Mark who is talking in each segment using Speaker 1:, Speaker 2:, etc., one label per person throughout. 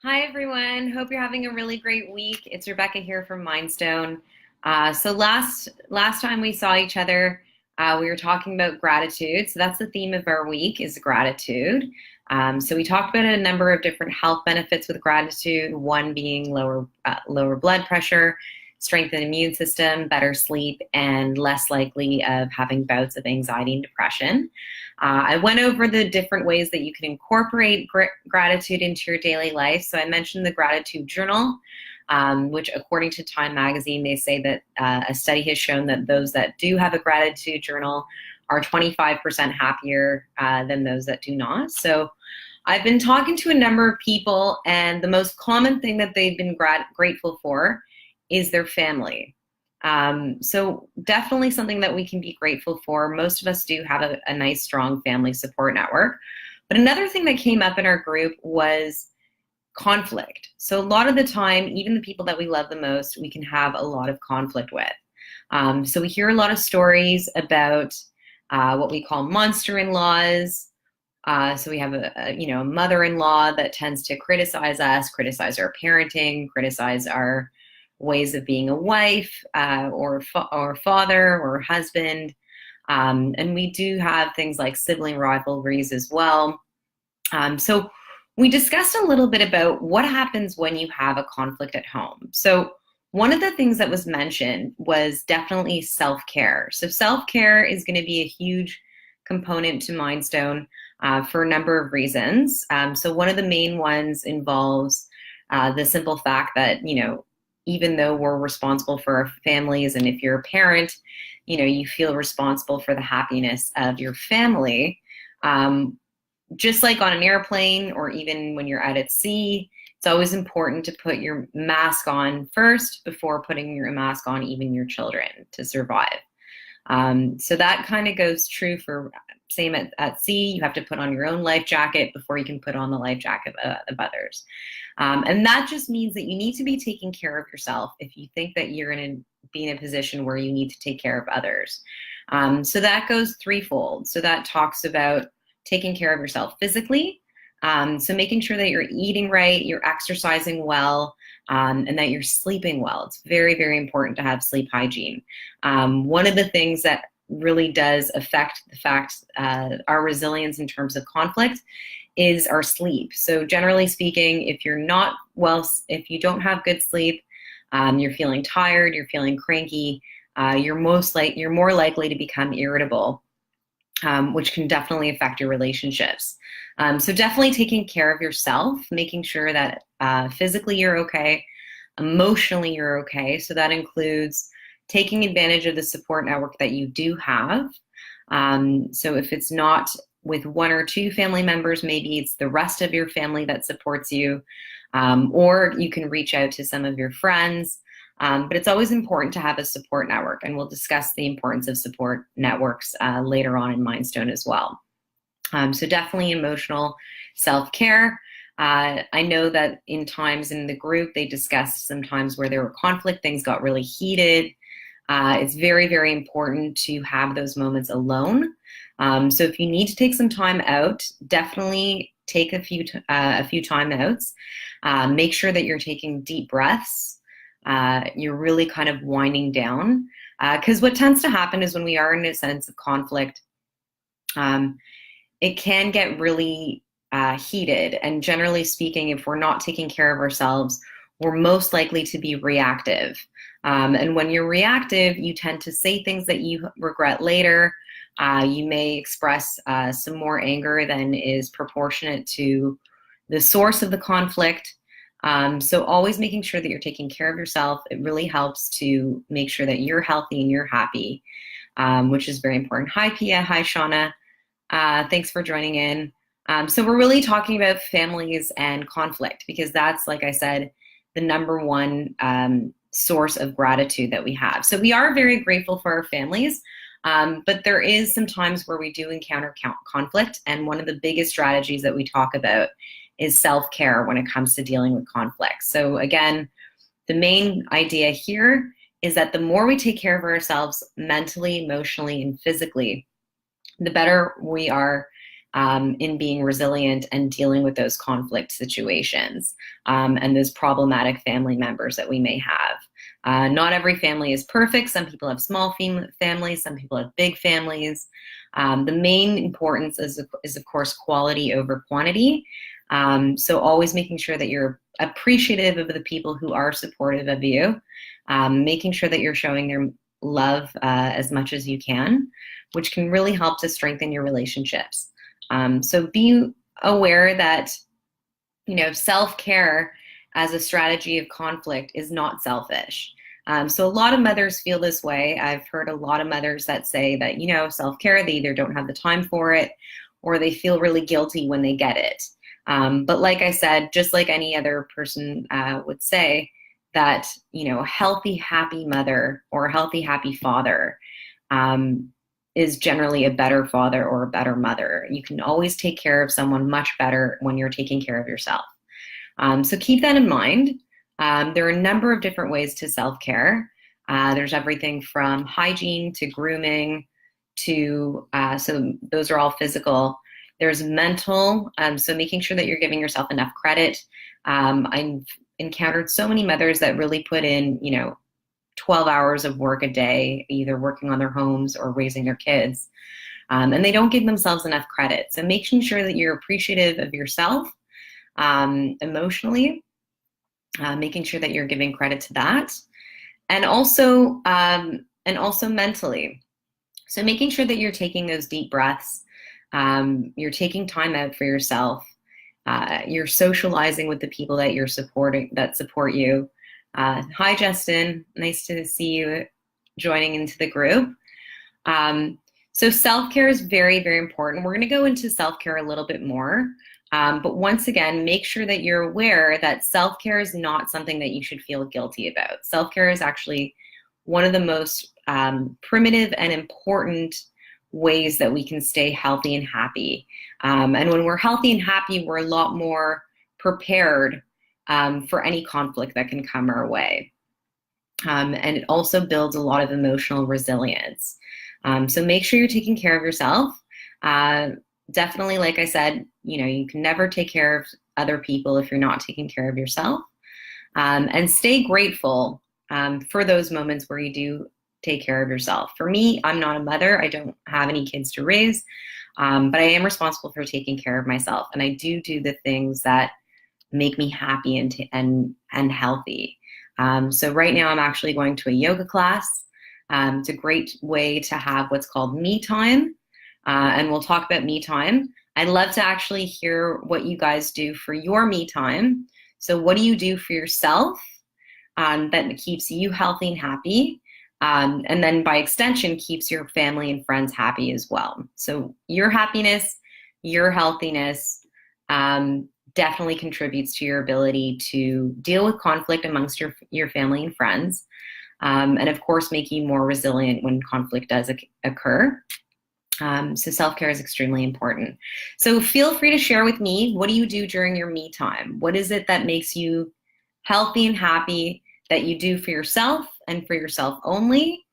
Speaker 1: Hi, everyone. Hope you're having a really great week. It's Rebecca here from Mindstone. So last time we saw each other, we were talking about gratitude. So that's the theme of our week is gratitude. So we talked about a number of different health benefits with gratitude. One being lower blood pressure, strengthened immune system, better sleep, and less likely of having bouts of anxiety and depression. I went over the different ways that you can incorporate gratitude into your daily life. So I mentioned the gratitude journal, which according to Time Magazine, they say that a study has shown that those that do have a gratitude journal are 25% happier than those that do not. So I've been talking to a number of people, and the most common thing that they've been grateful for is their family. So definitely something that we can be grateful for. Most of us do have a nice, strong family support network. But another thing that came up in our group was conflict. So a lot of the time, even the people that we love the most, we can have a lot of conflict with. So we hear a lot of stories about what we call monster-in-laws. So we have a mother-in-law that tends to criticize us, criticize our parenting, criticize our ways of being a wife or father or husband. And we do have things like sibling rivalries as well. So we discussed a little bit about what happens when you have a conflict at home. So one of the things that was mentioned was definitely self-care. So self-care is going to be a huge component to Mindstone for a number of reasons. So one of the main ones involves the simple fact that, even though we're responsible for our families, and if you're a parent, you feel responsible for the happiness of your family. Just like on an airplane or even when you're out at sea, it's always important to put your mask on first before putting your mask on even your children to survive. So that kind of goes true for same at sea. You have to put on your own life jacket before you can put on the life jacket of others. And that just means that you need to be taking care of yourself if you think that you're going to be in a position where you need to take care of others. So that goes threefold. So that talks about taking care of yourself physically. So making sure that you're eating right, you're exercising well, and that you're sleeping well. It's very, very important to have sleep hygiene. One of the things that really does affect our resilience in terms of conflict is our sleep. So generally speaking, if you're not well, if you don't have good sleep, you're feeling tired, you're feeling cranky, you're more likely to become irritable, which can definitely affect your relationships. So definitely taking care of yourself, making sure that physically you're okay, emotionally you're okay. So that includes taking advantage of the support network that you do have. So if it's not with one or two family members, maybe it's the rest of your family that supports you, or you can reach out to some of your friends. But it's always important to have a support network, and we'll discuss the importance of support networks later on in Mindstone as well. So definitely emotional self-care. I know that in times in the group, they discussed some times where there were conflict, things got really heated. It's very, very important to have those moments alone. So if you need to take some time out, definitely take a few time outs. Make sure that you're taking deep breaths. You're really kind of winding down. Because what tends to happen is when we are in a sense of conflict, it can get really heated. And generally speaking, if we're not taking care of ourselves, we're most likely to be reactive. And when you're reactive, you tend to say things that you regret later. You may express some more anger than is proportionate to the source of the conflict. So always making sure that you're taking care of yourself. It really helps to make sure that you're healthy and you're happy, which is very important. Hi, Pia. Hi, Shauna. Thanks for joining in. So we're really talking about families and conflict because that's, like I said, the number one source of gratitude that we have. So we are very grateful for our families, but there is some times where we do encounter conflict, and one of the biggest strategies that we talk about is self-care when it comes to dealing with conflict. So again, the main idea here is that the more we take care of ourselves mentally, emotionally, and physically, the better we are in being resilient and dealing with those conflict situations and those problematic family members that we may have. Not every family is perfect. Some people have small families, some people have big families. The main importance is of course, quality over quantity. So always making sure that you're appreciative of the people who are supportive of you, making sure that you're showing their love as much as you can, which can really help to strengthen your relationships. So be aware that, self-care as a strategy of conflict is not selfish. So a lot of mothers feel this way. I've heard a lot of mothers that say that, self-care, they either don't have the time for it or they feel really guilty when they get it. But like I said, just like any other person would say, that, a healthy, happy mother or a healthy, happy father is generally a better father or a better mother. You can always take care of someone much better when you're taking care of yourself. So keep that in mind. There are a number of different ways to self-care. There's everything from hygiene to grooming to, so those are all physical. There's mental, so making sure that you're giving yourself enough credit. I've encountered so many mothers that really put in, 12 hours of work a day, either working on their homes or raising their kids. And they don't give themselves enough credit. So making sure that you're appreciative of yourself emotionally, making sure that you're giving credit to that. And also mentally. So making sure that you're taking those deep breaths, you're taking time out for yourself, you're socializing with the people that you're supporting, that support you. Hi, Justin. Nice to see you joining into the group. So self-care is very, very important. We're going to go into self-care a little bit more. But once again, make sure that you're aware that self-care is not something that you should feel guilty about. Self-care is actually one of the most primitive and important ways that we can stay healthy and happy. And when we're healthy and happy, we're a lot more prepared for any conflict that can come our way. And it also builds a lot of emotional resilience. So make sure you're taking care of yourself. Definitely, like I said, you can never take care of other people if you're not taking care of yourself. And stay grateful for those moments where you do take care of yourself. For me, I'm not a mother. I don't have any kids to raise, but I am responsible for taking care of myself. And I do the things that make me happy and healthy. So right now I'm actually going to a yoga class. It's a great way to have what's called me time. And we'll talk about me time. I'd love to actually hear what you guys do for your me time. So what do you do for yourself that keeps you healthy and happy? And then by extension, keeps your family and friends happy as well. So your happiness, your healthiness definitely contributes to your ability to deal with conflict amongst your family and friends. And of course, make you more resilient when conflict does occur. So self-care is extremely important. So feel free to share with me, what do you do during your me time? What is it that makes you healthy and happy that you do for yourself and for yourself only?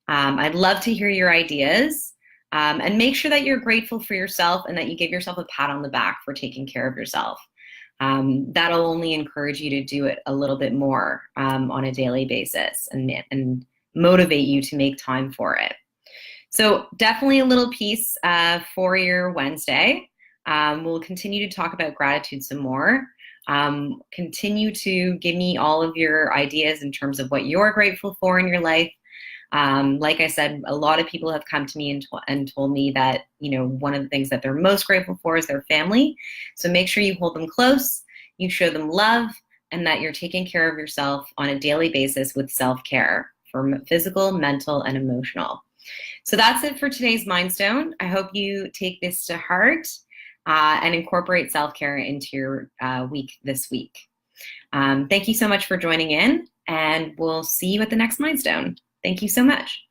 Speaker 1: I'd love to hear your ideas. And make sure that you're grateful for yourself and that you give yourself a pat on the back for taking care of yourself. That'll only encourage you to do it a little bit more on a daily basis and motivate you to make time for it. So definitely a little piece for your Wednesday. We'll continue to talk about gratitude some more. Continue to give me all of your ideas in terms of what you're grateful for in your life. Like I said, a lot of people have come to me and told me that, one of the things that they're most grateful for is their family. So make sure you hold them close, you show them love, and that you're taking care of yourself on a daily basis with self-care for physical, mental, and emotional. So that's it for today's Mindstone. I hope you take this to heart and incorporate self-care into your week this week. Thank you so much for joining in, and we'll see you at the next Mindstone. Thank you so much.